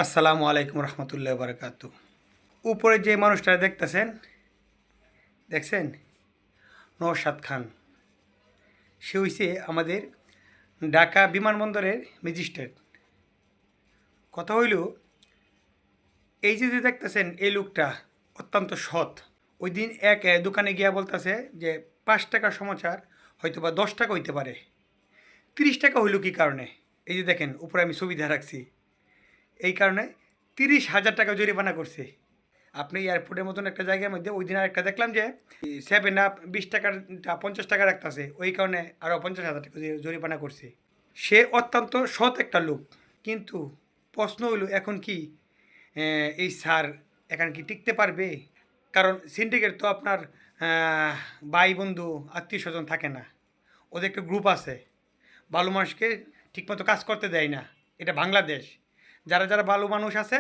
আসসালামু আলাইকুম রহমতুল্লাহ বারকাতু। উপরে যে মানুষটা দেখতেছেন, দেখছেন, নওশাদ খান। সে হইছে আমাদের ঢাকা বিমানবন্দরের ম্যাজিস্ট্রেট। কথা হইল, এই যে দেখতেছেন এই লোকটা অত্যন্ত সৎ। ওই দিন এক দোকানে গিয়া বলতেছে যে 5 টাকা সমাচার হয়তো বা 10 টাকা হইতে পারে, 30 টাকা হইল কী কারণে? এই যে দেখেন উপরে আমি ছবি দিয়ে রাখছি। এই কারণে 30,000 টাকা জরিমানা করছে। আপনি এয়ারপোর্টের মতন একটা জায়গার মধ্যে ওই দিন আরেকটা দেখলাম যে 7 আপ 20 টাকার 50 টাকা রাখতেছে, ওই কারণে আরও 50,000 টাকা জরিমানা করছে। সে অত্যন্ত সৎ একটা লোক। কিন্তু প্রশ্ন হইল এখন কি এই স্যার এখানে কি টিকতে পারবে? কারণ সিন্ডিকেট তো আপনার ভাই বন্ধু আত্মীয় স্বজন থাকে না, ওদের একটা গ্রুপ আছে। ভালো মানুষকে ঠিকমতো কাজ করতে দেয় না। এটা বাংলাদেশ। যারা যারা ভালো মানুষ আছে,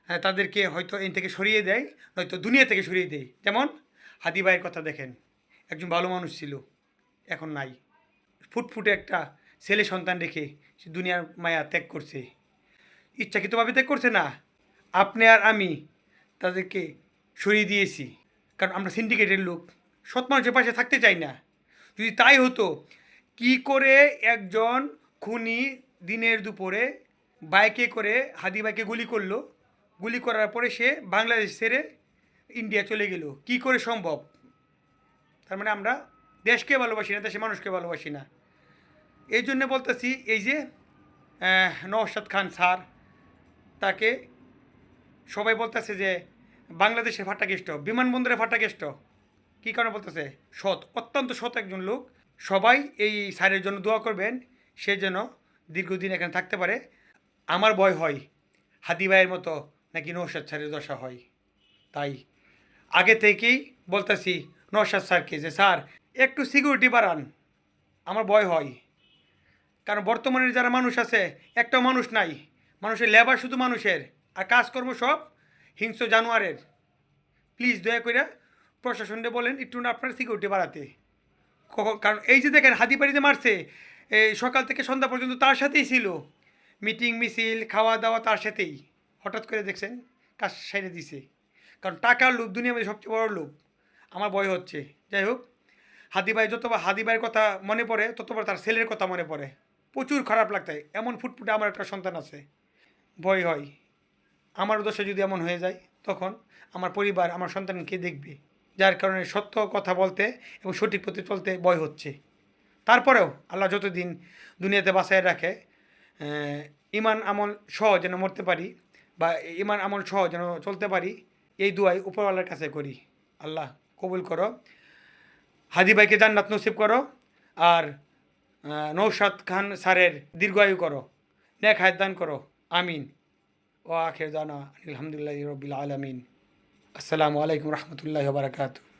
হ্যাঁ, তাদেরকে হয়তো এন থেকে সরিয়ে দেয়, নয়তো দুনিয়া থেকে সরিয়ে দেয়। যেমন হাদি ভাইয়ের কথা দেখেন, একজন ভালো মানুষ ছিল, এখন নাই। ফুটফুটে একটা ছেলে সন্তান রেখে সে দুনিয়ার মায়া ত্যাগ করছে। ইচ্ছাকৃতভাবে ত্যাগ করছে না, আপনি আর আমি তাদেরকে সরিয়ে দিয়েছি। কারণ আমরা সিন্ডিকেটের লোক, সৎ মানুষের পাশে থাকতে চাই না। যদি তাই হতো, কি করে একজন খুনি দিনের দুপুরে বাইকে করে হাদি ভাইকে গুলি করলো, গুলি করার পরে সে বাংলাদেশ ছেড়ে ইন্ডিয়া চলে গেল, কি করে সম্ভব? তার মানে আমরা দেশকে ভালোবাসি না, দেশের মানুষকে ভালোবাসি না। এই জন্য বলতেছি, এই যে নওশাদ খান স্যার, তাকে সবাই বলতেছে যে বাংলাদেশের ফাটাকেষ্ট, বিমানবন্দরে ফাটাকেষ্ট। কী কারণে বলতেছে? সৎ, অত্যন্ত সৎ একজন লোক। সবাই এই স্যারের জন্য দোয়া করবেন, সে যেন দীর্ঘদিন এখানে থাকতে পারে। আমার ভয় হয় হাদি ভাইয়ের মতো নাকি নওশাদ স্যারের দশা হয়। তাই আগে থেকেই বলতেছি নওশাদ স্যারকে যে স্যার একটু সিকিউরিটি বাড়ান, আমার ভয় হয়। কারণ বর্তমানের যারা মানুষ আছে, একটাও মানুষ নাই। মানুষের লেবার শুধু মানুষের, আর কাজকর্ম সব হিংস্র জানোয়ারের। প্লিজ দয়া করে প্রশাসনকে বলেন একটু না আপনার সিকিউরিটি বাড়াতে। কারণ এই যে দেখেন হাদি বাড়িতে মারছে, এই সকাল থেকে সন্ধ্যা পর্যন্ত তার সাথেই ছিল, মিটিং মিছিল খাওয়া দাওয়া তার সাথেই। হঠাৎ করে দেখছেন কাজ সেরে দিছে। কারণ টাকার লোভ দুনিয়ার মধ্যে সবচেয়ে বড় লোভ। আমার ভয় হচ্ছে। যাই হোক, হাদি ভাই যতবার হাদি ভাইয়ের কথা মনে পড়ে, ততবার তার ছেলের কথা মনে পড়ে। প্রচুর খারাপ লাগতায়, এমন ফুটফুটে আমার একটা সন্তান আছে। ভয় হয় আমার দশা যদি এমন হয়ে যায়, তখন আমার পরিবার আমার সন্তানকে দেখবে। যার কারণে সত্য কথা বলতে এবং সঠিক পথে চলতে ভয় হচ্ছে। তারপরেও আল্লাহ যতদিন দুনিয়াতে বাঁচায় রাখে, ইমান আমল সহ যেন মরতে পারি, বা ইমান আমল সহ যেন চলতে পারি, এই দুয়াই উপরওয়ালার কাছে করি। আল্লাহ কবুল করো, হাদি ভাইকে জান্নাত নসিব করো, আর নৌশাদ খান স্যারের দীর্ঘায়ু করো, নেক হায়াত দান করো। আমিন। ও আখির দানা আলহামদুলিল্লাহি রাব্বিল আলামিন। আসসালামু আলাইকুম রহমতুল্লাহি ওয়া বারাকাতুহু।